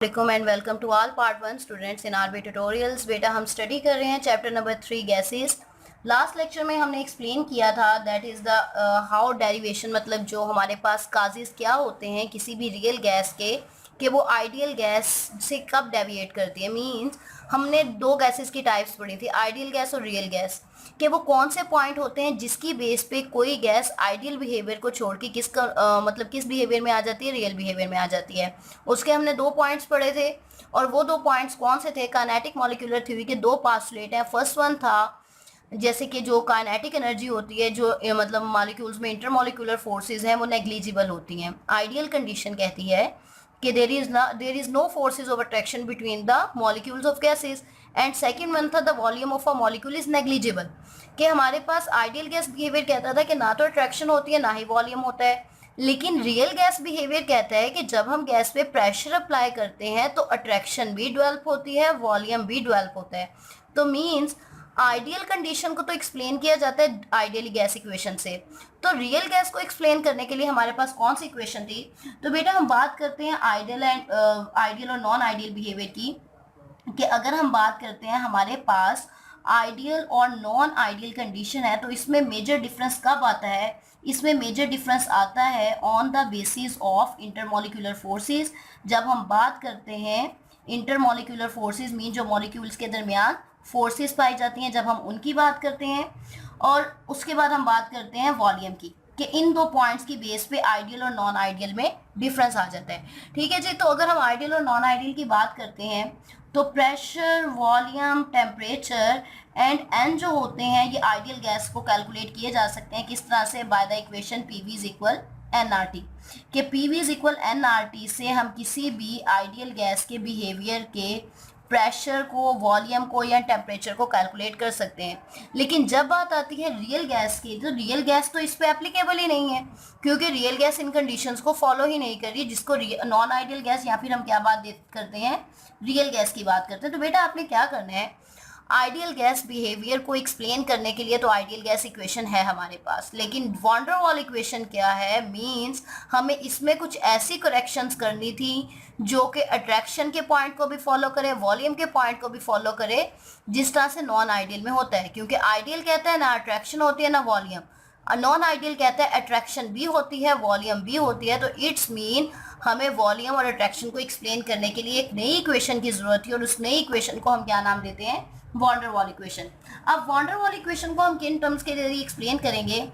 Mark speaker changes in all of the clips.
Speaker 1: वालेकुम and welcome to all part 1 students in RB tutorials. बेटा हम स्टडी कर रहे हैं chapter number 3 gases. Last lecture में हमने एक्सप्लेन किया था that is the how derivation, मतलब जो हमारे पास काजेस क्या होते हैं किसी भी रियल गैस के कि वो आइडियल गैस से कब डेविएट करती है। मींस हमने दो गैसेस की टाइप्स पढ़ी थी, आइडियल गैस और रियल गैस, कि वो कौन से पॉइंट होते हैं जिसकी बेस पे कोई गैस आइडियल बिहेवियर को छोड़ के मतलब किस बिहेवियर में आ जाती है, रियल बिहेवियर में आ जाती है। उसके हमने दो पॉइंट्स पढ़े थे और वो दो पॉइंट्स कौन से थे? काइनेटिक मॉलिक्यूलर थ्योरी के दो पास्टुलेट हैं। फर्स्ट वन था जैसे कि जो काइनेटिक एनर्जी होती है जो मतलब मॉलिक्यूल्स में इंटरमॉलिक्यूलर फोर्सेस हैं वो नेग्लिजिबल होती हैं। आइडियल कंडीशन कहती है कि there is no forces of attraction between the molecules of gases. And second one था the volume of a molecule is negligible, कि हमारे पास आइडियल गैस बिहेवियर कहता था कि ना तो अट्रैक्शन होती है ना ही वॉल्यूम होता है। लेकिन रियल गैस बिहेवियर कहता है कि जब हम गैस पे प्रेशर अप्लाई करते हैं तो अट्रैक्शन भी डेवलप होती है, वॉल्यूम भी डेवलप होता है। तो मीन्स आइडियल कंडीशन को तो एक्सप्लेन किया जाता है आइडियल गैस इक्वेशन से, तो रियल गैस को एक्सप्लेन करने के लिए हमारे पास कौन सी इक्वेशन थी? तो बेटा हम बात करते हैं आइडियल और नॉन आइडियल बिहेवियर की, कि अगर हम बात करते हैं हमारे पास आइडियल और नॉन आइडियल कंडीशन है तो इसमें मेजर डिफरेंस कब आता है? इसमें मेजर डिफरेंस आता है on the basis of intermolecular forces. जब हम बात करते हैं इंटरमॉलिक्यूलर फोर्सेस मीन जो मॉलिक्यूल्स के दरमियान फोर्सेस पाई जाती हैं, जब हम उनकी बात करते हैं, और उसके बाद हम बात करते हैं वॉल्यूम की, कि इन दो पॉइंट्स की बेस पे आइडियल और नॉन आइडियल में डिफरेंस आ जाता है। ठीक है जी, तो अगर हम आइडियल और नॉन आइडियल की बात करते हैं तो pressure, volume, temperature and n जो होते हैं ये आइडियल गैस को कैलकुलेट किए जा सकते हैं किस तरह से? By the equation PV is equal NRT, कि पीवी इज इक्वल एनआरटी से हम किसी भी आइडियल गैस के बिहेवियर के प्रेशर को, वॉल्यूम को या टेम्परेचर को कैलकुलेट कर सकते हैं। लेकिन जब बात आती है रियल गैस की तो रियल गैस तो इस पे एप्लीकेबल ही नहीं है, क्योंकि रियल गैस इन कंडीशंस को फॉलो ही नहीं कर रही, जिसको नॉन आइडियल गैस या फिर हम क्या बात करते हैं? रियल गैस की बात करते हैं। तो बेटा आपने क्या करना है, आइडियल गैस बिहेवियर को एक्सप्लेन करने के लिए तो आइडियल गैस इक्वेशन है हमारे पास, लेकिन वॉन डेर वाल इक्वेशन क्या है? मींस हमें इसमें कुछ ऐसी करेक्शंस करनी थी जो कि अट्रैक्शन के पॉइंट को भी फॉलो करे, वॉल्यूम के पॉइंट को भी फॉलो करे, जिस तरह से नॉन आइडियल में होता है। क्योंकि आइडियल कहता है ना अट्रैक्शन होती है ना वॉल्यूम, नॉन आइडियल कहता है अट्रैक्शन भी होती है वॉल्यूम भी होती है। तो इट्स मीन हमें वॉल्यूम और अट्रैक्शन को एक्सप्लेन करने के लिए एक नई इक्वेशन की जरूरत थी, और उस नई इक्वेशन को हम क्या नाम देते हैं? Van der Waals equation. अब वॉन डेर वाल इक्वेशन को हम किन टर्म्स के जरिए एक्सप्लेन करेंगे?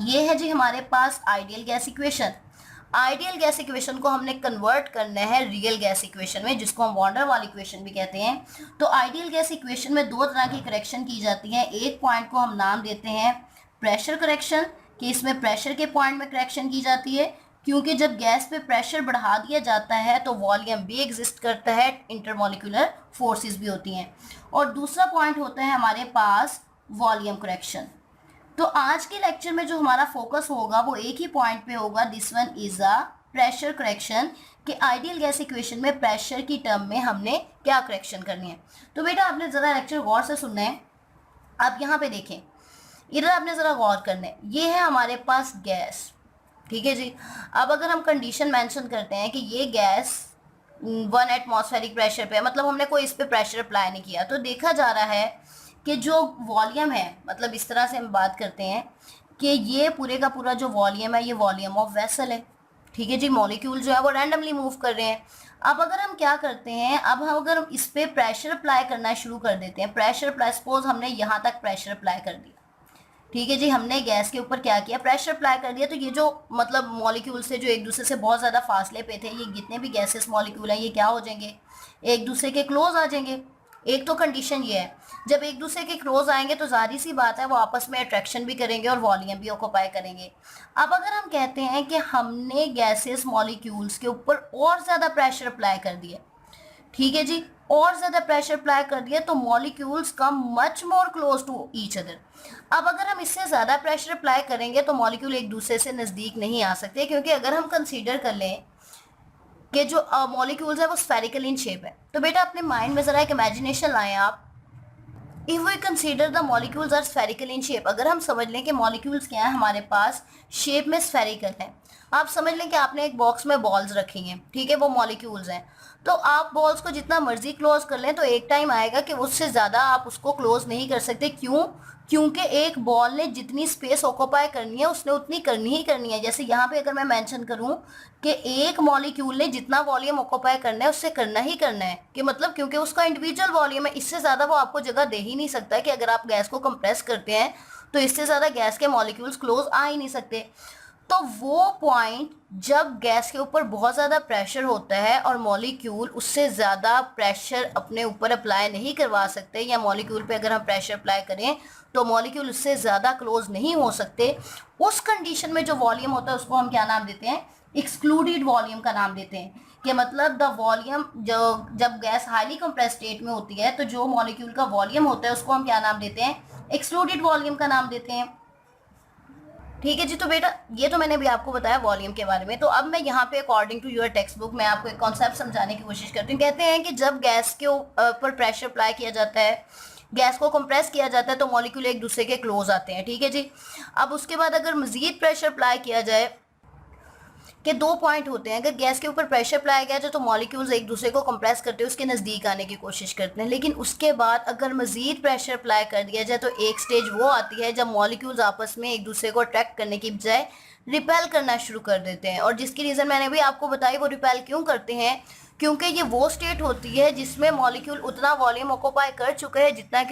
Speaker 1: ये है जी हमारे पास ideal gas equation. Ideal gas equation को हमने कन्वर्ट करना है रियल गैस इक्वेशन में, जिसको हम वॉन डेर वाल इक्वेशन भी कहते हैं। तो आइडियल गैस इक्वेशन में दो तरह की करेक्शन की जाती है। एक पॉइंट को हम नाम देते हैं प्रेशर करेक्शन, कि इसमें प्रेशर के पॉइंट में करेक्शन की जाती है, क्योंकि जब गैस पे प्रेशर बढ़ा दिया जाता है तो वॉल्यूम भी एग्जिस्ट करता है, इंटरमॉलिक्यूलर फोर्सेस भी होती हैं। और दूसरा पॉइंट होता है हमारे पास वॉल्यूम करेक्शन। तो आज के लेक्चर में जो हमारा फोकस होगा वो एक ही पॉइंट पे होगा, this one is a pressure correction, कि आइडियल गैस इक्वेशन में प्रेशर की टर्म में हमने क्या करेक्शन करनी है। तो बेटा आपने ज़रा लेक्चर गौर से सुनना है। आप यहाँ पे देखें, इधर आपने ज़रा गौर करना है, ये है हमारे पास गैस, ठीक है जी। अब अगर हम कंडीशन मेंशन करते हैं कि ये गैस 1 एटमॉस्फेरिक प्रेशर पे, मतलब हमने कोई इस पे प्रेशर अप्लाई नहीं किया, तो देखा जा रहा है कि जो वॉल्यूम है, मतलब इस तरह से हम बात करते हैं कि ये पूरे का पूरा जो वॉल्यूम है ये वॉल्यूम ऑफ वेसल है, ठीक है जी। मॉलिक्यूल जो है वो रैंडमली मूव कर रहे हैं। अब अगर हम क्या करते हैं, अब हम अगर इस पे प्रेशर अप्लाई करना शुरू कर देते हैं, प्रेशर अप्लाई, सपोज हमने यहाँ तक प्रेशर अप्लाई कर दिया, ठीक है जी, हमने गैस के ऊपर क्या किया? प्रेशर अप्लाई कर दिया। तो ये जो मतलब मॉलिक्यूल से जो एक दूसरे से बहुत ज़्यादा फासले पे थे, ये जितने भी गैसेस मॉलिक्यूल हैं ये क्या हो जाएंगे? एक दूसरे के क्लोज आ जाएंगे। एक तो कंडीशन ये है, जब एक दूसरे के क्लोज आएंगे तो जाहिर सी बात है वो आपस में अट्रैक्शन भी करेंगे और वॉल्यूम भी ऑक्यूपाई करेंगे। अब अगर हम कहते हैं कि हमने गैसेस मॉलिक्यूल्स के ऊपर और ज़्यादा प्रेशर अप्लाई कर दिया, ठीक है जी, और ज़्यादा प्रेशर अप्लाई कर दिया, तो molecules come much more close to each other. अब अगर हम इससे ज़्यादा प्रेशर अप्लाई करेंगे तो मॉलिक्यूल एक दूसरे से नज़दीक नहीं आ सकते, क्योंकि अगर हम कंसीडर कर लें कि जो मॉलिक्यूल्स है वो स्फेरिकल इन शेप है, तो बेटा अपने माइंड में ज़रा एक इमेजिनेशन लाएं आप। If we consider the molecules are spherical in shape, अगर हम समझ लें कि मॉलिक्यूल्स क्या है हमारे पास शेप में स्फेरिकल है, आप समझ लें कि आपने एक बॉक्स में बॉल्स रखी हैं, ठीक है, वो मॉलिक्यूल्स हैं। तो आप बॉल्स को जितना मर्जी क्लोज कर लें तो एक टाइम आएगा कि उससे ज़्यादा आप उसको क्लोज नहीं कर सकते। क्यों? क्योंकि एक बॉल ने जितनी स्पेस ऑक्यूपाई करनी है उसने उतनी करनी ही करनी है। जैसे यहाँ पे अगर मैं मेंशन करूँ कि एक मॉलिक्यूल ने जितना वॉल्यूम ऑक्यूपाई करना है उससे करना ही करना है, कि मतलब क्योंकि उसका इंडिविजुअल वॉल्यूम है, इससे ज़्यादा वो आपको जगह दे ही नहीं सकता है। कि अगर आप गैस को कंप्रेस करते हैं तो इससे ज़्यादा गैस के मॉलिक्यूल्स क्लोज आ ही नहीं सकते। तो वो पॉइंट जब गैस के ऊपर बहुत ज़्यादा प्रेशर होता है और मॉलिक्यूल उससे ज़्यादा प्रेशर अपने ऊपर अप्लाई नहीं करवा सकते, या मॉलिक्यूल पे अगर हम प्रेशर अप्लाई करें तो मॉलिक्यूल उससे ज़्यादा क्लोज नहीं हो सकते, उस कंडीशन में जो वॉल्यूम होता है उसको हम क्या नाम देते हैं? एक्सक्लूडेड वॉल्यूम का नाम देते हैं। कि मतलब द वॉल्यूम, जो जब गैस हाईली कंप्रेस स्टेट में होती है तो जो मॉलिक्यूल का वॉल्यूम होता है उसको हम क्या नाम देते हैं? एक्सक्लूडेड वॉल्यूम का नाम देते हैं। ठीक है जी। तो बेटा ये तो मैंने अभी आपको बताया वॉल्यूम के बारे में। तो अब मैं यहाँ पे according to your text book मैं आपको एक कॉन्सेप्ट समझाने की कोशिश करती हूँ। कहते हैं कि जब गैस के ऊपर प्रेशर अप्लाई किया जाता है, गैस को कंप्रेस किया जाता है, तो मॉलिक्यूल एक दूसरे के क्लोज आते हैं। ठीक है जी। अब उसके बाद अगर मजीद प्रेशर अप्लाई किया जाए, के दो पॉइंट होते हैं। अगर गैस के ऊपर प्रेशर अप्लाई किया जाए तो मॉलिक्यूल्स एक दूसरे को कंप्रेस करते हैं, उसके नज़दीक आने की कोशिश करते हैं। लेकिन उसके बाद अगर मजीद प्रेशर अप्लाई कर दिया जाए तो एक स्टेज वो आती है जब मॉलिक्यूल्स आपस में एक दूसरे को अट्रैक्ट करने की बजाय रिपेल करना शुरू कर देते हैं। और जिसकी रीज़न मैंने भी आपको बताई, वो रिपेल क्यों करते हैं? क्योंकि ये वो स्टेट होती है जिसमें मॉलिक्यूल उतना वॉल्यूम ऑक्यूपाई कर चुका है जितने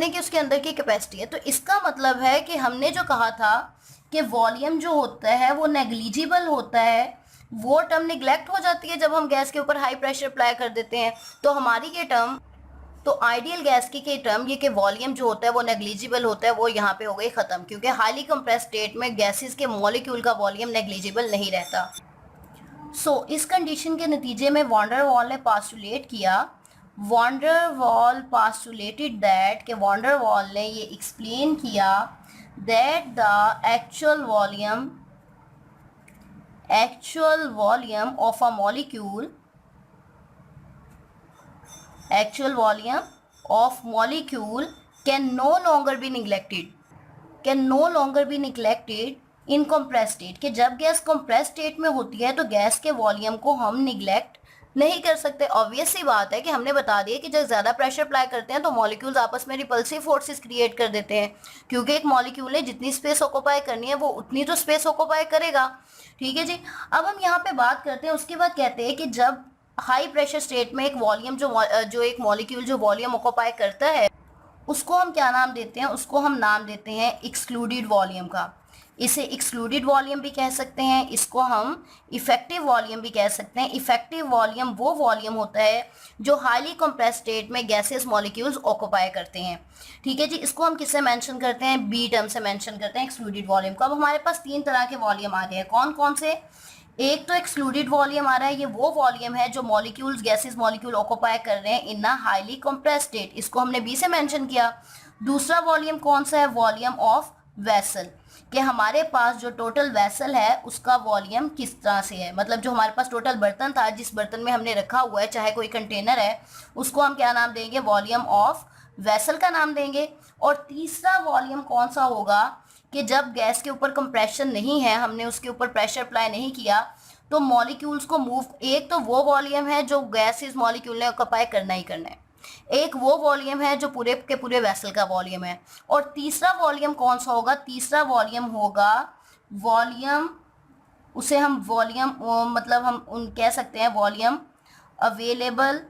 Speaker 1: की उसके अंदर की कैपेसिटी है। तो इसका मतलब है कि हमने जो कहा था कि वॉल्यूम जो होता है वो नेग्लिजिबल होता है, वो टर्म निगलेक्ट हो जाती है जब हम गैस के ऊपर हाई प्रेशर अप्लाई कर देते हैं। तो हमारी ये टर्म, तो आइडियल गैस की टर्म ये कि वॉल्यूम जो होता है वो नेग्लिजिबल होता है, वो यहाँ पे हो गई ख़त्म। क्योंकि हाईली कंप्रेस स्टेट में गैसेस के मॉलिक्यूल का वॉल्यूम नेग्लिजिबल नहीं रहता। इस कंडीशन के नतीजे में वॉन डर वाल ने पास्टुलेट किया, वॉन डर वाल पास्टुलेटेड दैट, कि वॉन डर वाल ने ये एक्सप्लेन किया that the actual volume of a molecule can no longer be neglected in compressed state। कि जब गैस compressed स्टेट में होती है तो गैस के वॉल्यूम को हम निगलेक्ट नहीं कर सकते। ऑब्वियस सी बात है कि हमने बता दिया कि जब ज़्यादा प्रेशर अप्लाई करते हैं तो मॉलिक्यूल्स आपस में रिपल्सिव फोर्सेस क्रिएट कर देते हैं, क्योंकि एक मॉलिक्यूल ने जितनी स्पेस ऑक्यूपाई करनी है वो उतनी तो स्पेस ऑक्यूपाई करेगा। ठीक है जी। अब हम यहाँ पे बात करते हैं, उसके बाद कहते हैं कि जब हाई प्रेशर स्टेट में एक वॉल्यूम जो एक मॉलिक्यूल जो वॉल्यूम ऑक्यूपाई करता है उसको हम क्या नाम देते हैं? उसको हम नाम देते हैं एक्सक्लूडेड वॉल्यूम का। इसे एक्सक्लूडेड वॉल्यूम भी कह सकते हैं, इसको हम इफेक्टिव वॉल्यूम भी कह सकते हैं। इफेक्टिव वॉल्यूम वो वॉल्यूम होता है जो हाईली कंप्रेस स्टेट में गैसेस मॉलिक्यूल्स ऑक्यूपाई करते हैं। ठीक है जी। इसको हम किससे मेंशन करते हैं? बी टर्म से मेंशन करते हैं एक्सक्लूडेड वॉल्यूम को। अब हमारे पास तीन तरह के वॉल्यूम आ गए हैं। कौन कौन से? एक तो एक्सक्लूडेड वॉल्यूम आ रहा है, ये वो वॉल्यूम है जो मॉलिक्यूल्स गैसेस मॉलिक्यूल ऑक्यूपाई कर रहे हैं इन अ हाईली कंप्रेस स्टेट, इसको हमने बी से मेंशन किया। दूसरा वॉल्यूम कौन सा है? वॉल्यूम ऑफ वेसल, कि हमारे पास जो टोटल वेसल है उसका वॉल्यूम किस तरह से है, मतलब जो हमारे पास टोटल बर्तन था, जिस बर्तन में हमने रखा हुआ है, चाहे कोई कंटेनर है, उसको हम क्या नाम देंगे? वॉल्यूम ऑफ वेसल का नाम देंगे। और तीसरा वॉल्यूम कौन सा होगा? कि जब गैस के ऊपर कंप्रेशन नहीं है, हमने उसके ऊपर प्रेशर अप्लाई नहीं किया, तो मॉलिक्यूल्स को मूव, एक तो वो वॉल्यूम है जो गैस इस मॉलिक्यूल ने ऑक्यूपाई करना ही करना है, एक वो वॉल्यूम है जो पूरे के पूरे वेसल का वॉल्यूम है, और तीसरा वॉल्यूम कौन सा होगा? तीसरा वॉल्यूम होगा वॉल्यूम, उसे हम वॉल्यूम मतलब हम कह सकते हैं volume available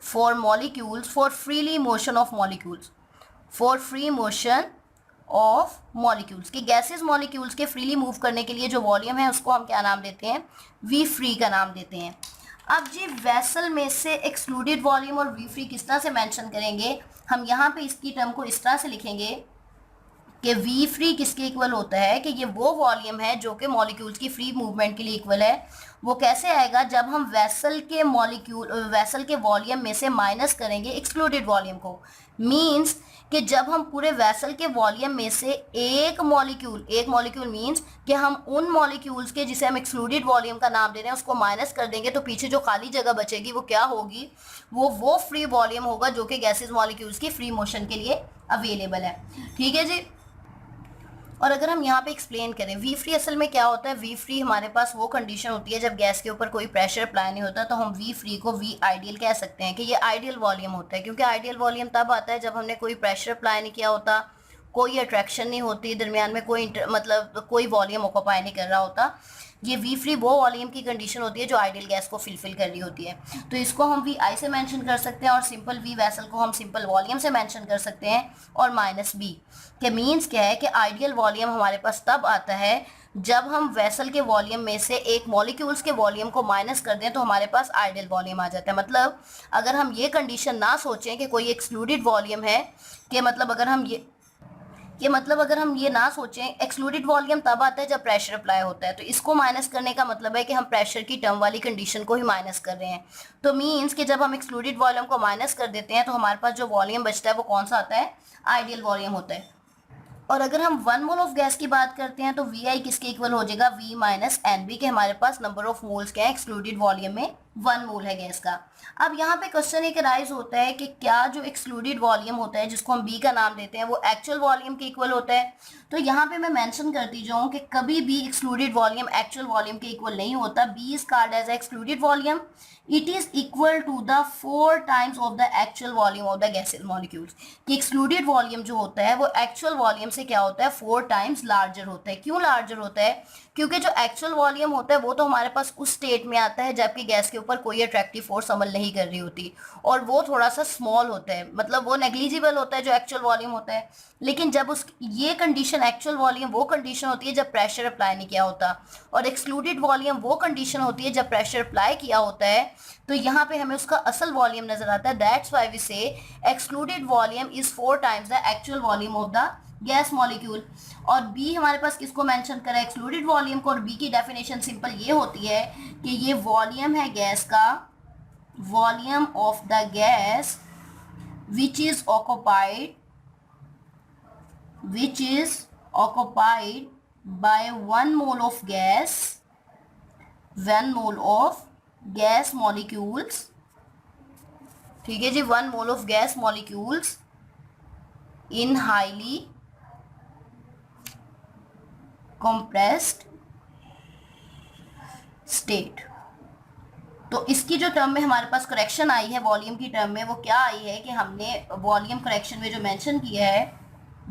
Speaker 1: for molecules for freely motion of molecules, for free motion of molecules, कि गैसेस मॉलिक्यूल्स के फ्रीली मूव करने के लिए जो वॉल्यूम है उसको हम क्या नाम देते हैं? वी फ्री का नाम देते हैं। अब जी वेसल में से एक्सक्लूडेड वॉल्यूम और वी फ्री किस तरह से मेंशन करेंगे? हम यहाँ पे इसकी टर्म को इस तरह से लिखेंगे कि वी फ्री किसके इक्वल होता है? कि ये वो वॉल्यूम है जो कि मॉलिक्यूल्स की फ्री मूवमेंट के लिए इक्वल है। वो कैसे आएगा? जब हम वेसल के वॉल्यूम में से माइनस करेंगे एक्सक्लूडेड वॉल्यूम को। मींस कि जब हम पूरे वेसल के वॉल्यूम में से एक मॉलिक्यूल मींस कि हम उन मॉलिक्यूल्स के जिसे हम एक्सक्लूडेड वॉल्यूम का नाम दे रहे हैं उसको माइनस कर देंगे, तो पीछे जो खाली जगह बचेगी वो क्या होगी? वो फ्री वॉल्यूम होगा जो कि गैसेस मॉलिक्यूल्स की फ्री मोशन के लिए अवेलेबल है। ठीक है जी। और अगर हम यहाँ पे एक्सप्लेन करें वी फ्री असल में क्या होता है, वी फ्री हमारे पास वो कंडीशन होती है जब गैस के ऊपर कोई प्रेशर अप्लाई नहीं होता, तो हम वी फ्री को वी आइडियल कह सकते हैं कि ये आइडियल वॉल्यूम होता है, क्योंकि आइडियल वॉल्यूम तब आता है जब हमने कोई प्रेशर अप्लाई नहीं किया होता, कोई अट्रैक्शन नहीं होती दरमियान में, कोई मतलब कोई वॉल्यूम ऑक्यूपाई नहीं कर रहा होता। ये वी फ्री वो वॉल्यूम की कंडीशन होती है जो आइडियल गैस को फिलफिल कर रही होती है। तो इसको हम वी आई से मेंशन कर सकते हैं और सिंपल वी वैसल को हम सिंपल वॉल्यूम से मेंशन कर सकते हैं, और माइनस बी के मीन्स क्या है कि आइडियल वॉल्यूम हमारे पास तब आता है जब हम वेसल के वॉल्यूम में से एक मॉलिक्यूल्स के वॉल्यूम को माइनस कर दें तो हमारे पास आइडियल वॉल्यूम आ जाता है। मतलब अगर हम ये कंडीशन ना सोचें कि कोई एक्सक्लूडेड वॉल्यूम है, कि मतलब अगर हम ये ना सोचें, एक्सक्लूडेड वॉल्यूम तब आता है जब प्रेशर अप्लाई होता है, तो इसको माइनस करने का मतलब है कि हम प्रेशर की टर्म वाली कंडीशन को ही माइनस कर रहे हैं। तो मीन्स कि जब हम एक्सक्लूडेड वॉल्यूम को माइनस कर देते हैं तो हमारे पास जो वॉल्यूम बचता है वो कौन सा आता है, आइडियल वॉल्यूम होता है। और अगर हम 1 मोल ऑफ गैस की बात करते हैं तो वी आई किसके इक्वल हो जाएगा, वी माइनस एन बी, के हमारे पास नंबर ऑफ मोल्स क्या है एक्सक्लूडेड वॉल्यूम में 1 मोल है गैस का। अब यहाँ पे क्वेश्चन एक राइज होता है कि क्या जो एक्सक्लूडेड वॉल्यूम होता है जिसको हम बी का नाम देते हैं वो एक्चुअल वॉल्यूम के इक्वल होता है। तो यहाँ पे मैं मेंशन करती जाऊँ कि कभी भी एक्सक्लूडेड वॉल्यूम एक्चुअल वॉल्यूम के इक्वल नहीं होता। B is called as excluded volume, it is equal to the 4 times of the actual volume of the gases molecules. कि एक्सक्लूडेड वॉल्यूम जो होता है वो एक्चुअल वॉल्यूम से क्या होता है, 4 टाइम्स लार्जर होता है। क्यों लार्जर होता है, क्योंकि जो एक्चुअल वॉल्यूम होता है वो तो हमारे पास उस स्टेट में आता है जबकि गैस के ऊपर कोई अट्रैक्टिव फोर्स अमल नहीं कर रही होती, और वो थोड़ा सा स्मॉल होता है, मतलब वो नेग्लिजिबल होता है जो एक्चुअल वॉल्यूम होता है। लेकिन जब उस ये कंडीशन एक्चुअल वॉल्यूम वो कंडीशन होती है जब प्रेशर अप्लाई नहीं किया होता, और एक्सक्लूडेड वॉल्यूम वो कंडीशन होती है जब प्रेशर अप्लाई किया होता है। तो यहाँ पे हमें उसका असल वॉल्यूम नजर आता है। दैट्स व्हाई वी से excluded volume is 4 times the actual volume of the gas molecule. और बी हमारे पास किसको मेंशन करा है, एक्सक्लूडेड वॉल्यूम को, और बी की डेफिनेशन सिंपल ये होती है कि ये वॉल्यूम है गैस का, volume of the gas which is occupied by 1 mole of gas molecules। ठीक है जी, 1 mole of gas molecules in highly compressed state। तो इसकी जो टर्म में हमारे पास करेक्शन आई है वॉल्यूम की टर्म में, वो क्या आई है कि हमने वॉल्यूम करेक्शन में जो मेंशन किया है,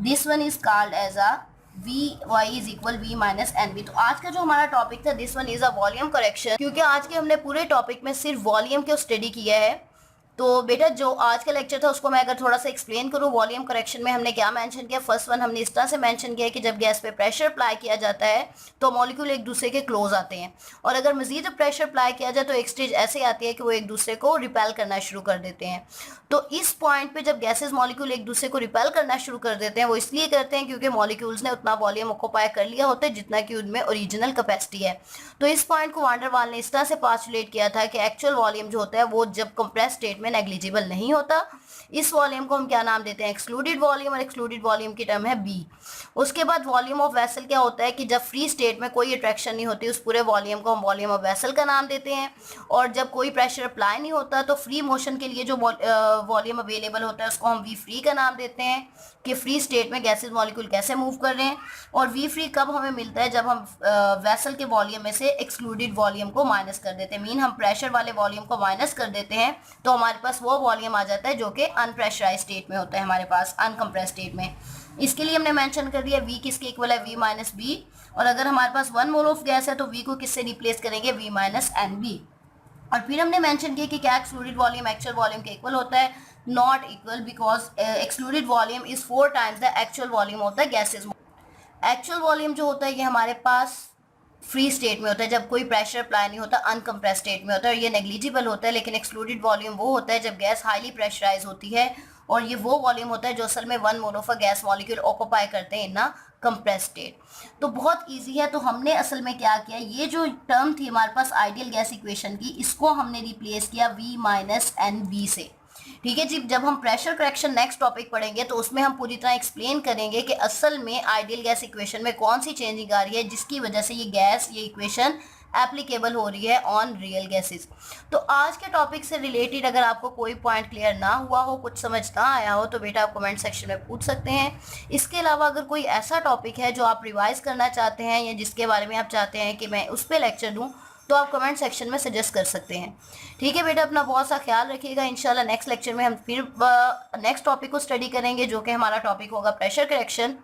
Speaker 1: this one is called as a V Y is equal V minus n b. तो आज का जो हमारा टॉपिक था this one is a volume correction, क्योंकि आज के हमने पूरे टॉपिक में सिर्फ वॉल्यूम को स्टडी किया है। तो बेटा जो आज का लेक्चर था उसको मैं अगर थोड़ा सा एक्सप्लेन करूँ, वॉल्यूम करेक्शन में हमने क्या मेंशन किया। फर्स्ट वन हमने इस तरह से मेंशन किया कि जब गैस पे प्रेशर अप्लाई किया जाता है तो मॉलिक्यूल एक दूसरे के क्लोज आते हैं, और अगर मजीद प्रेशर अप्लाई किया जाए तो एक स्टेज ऐसे आती है कि वो एक दूसरे को रिपेल करना शुरू कर देते हैं। तो इस पॉइंट पे जब गैसेज मॉलिक्यूल एक दूसरे को रिपेल करना शुरू कर देते हैं, वो इसलिए करते हैं क्योंकि मॉलिक्यूल्स ने उतना वॉल्यूम ऑक्यूपाई कर लिया होता है जितना कि उनमें ओरिजिनल कैपेसिटी है। तो इस पॉइंट को वान डेर वाल ने इस तरह से पास्टुलेट किया था कि एक्चुअल वॉल्यूम जो होता है वो जब कंप्रेस स्टेट में नेग्लिजिबल नहीं होता। इस वॉल्यूम को हम क्या नाम देते हैं, एक्सक्लूडेड वॉल्यूम, और एक्सक्लूडेड वॉल्यूम की टर्म है बी। उसके बाद वॉल्यूम ऑफ वेसल क्या होता है कि जब फ्री स्टेट में कोई अट्रैक्शन नहीं होती उस पूरे वॉल्यूम को हम वॉल्यूम ऑफ वेसल का नाम देते हैं, और जब कोई प्रेशर अप्लाई नहीं होता तो फ्री मोशन के लिए जो वॉल्यूम अवेलेबल होता है उसको हम वी फ्री का नाम देते हैं कि फ्री स्टेट में गैसेज मॉलिक्यूल कैसे मूव कर रहे हैं। और वी फ्री कब हमें मिलता है, जब हम वेसल के वॉल्यूम में से एक्सक्लूडेड वॉल्यूम को माइनस कर देते हैं, मीन हम प्रेशर वाले वॉल्यूम को माइनस कर देते हैं तो हमारे पास वो वॉल्यूम आ जाता है जो कि अनप्रेशराइज स्टेट में होता है, हमारे पास अनकम्प्रेस स्टेट में। इसके लिए हमने मेंशन कर दिया वी किसके इक्वल है, वी माइनस बी। और अगर हमारे पास 1 मोल ऑफ गैस है तो वी को किससे रिप्लेस करेंगे, वी माइनस एन बी। और फिर हमने मेंशन किया कि क्या एक्सक्लूडेड वॉल्यूम एक्चुअल वॉल्यूम के इक्वल होता है, not equal, because excluded volume is 4 times the actual volume of the gases. Actual volume जो होता है ये हमारे पास फ्री स्टेट में होता है जब कोई प्रेशर अप्लाई नहीं होता, अनकम्प्रेस स्टेट में होता है और ये नेग्लिजिबल होता है। लेकिन एक्सक्लूडेड वॉल्यूम वो होता है जब गैस हाईली प्रेशराइज होती है, और ये वो वॉल्यूम होता है जो असल में 1 mole of a gas molecule occupy करते हैं इन अ कंप्रेस स्टेट। तो बहुत इजी है। तो हमने असल में क्या किया, ये जो टर्म थी हमारे पास आइडियल गैस इक्वेशन की, इसको हमने रिप्लेस किया वी माइनस एन बी से। ठीक है जी, जब हम प्रेशर करेक्शन नेक्स्ट टॉपिक पढ़ेंगे तो उसमें हम पूरी तरह एक्सप्लेन करेंगे कि असल में आइडियल गैस इक्वेशन में कौन सी चेंजिंग आ रही है जिसकी वजह से ये गैस, ये इक्वेशन एप्लीकेबल हो रही है ऑन रियल गैसेस। तो आज के टॉपिक से रिलेटेड अगर आपको कोई पॉइंट क्लियर ना हुआ हो, कुछ समझ ना आया हो, तो बेटा आप कमेंट सेक्शन में पूछ सकते हैं। इसके अलावा अगर कोई ऐसा टॉपिक है जो आप रिवाइज करना चाहते हैं या जिसके बारे में आप चाहते हैं कि मैं उस पर लेक्चर दूँ, तो आप कमेंट सेक्शन में सजेस्ट कर सकते हैं। ठीक है बेटा, अपना बहुत सा ख्याल रखिएगा। इंशाल्लाह नेक्स्ट लेक्चर में हम फिर नेक्स्ट टॉपिक को स्टडी करेंगे, जो कि हमारा टॉपिक होगा प्रेशर करेक्शन।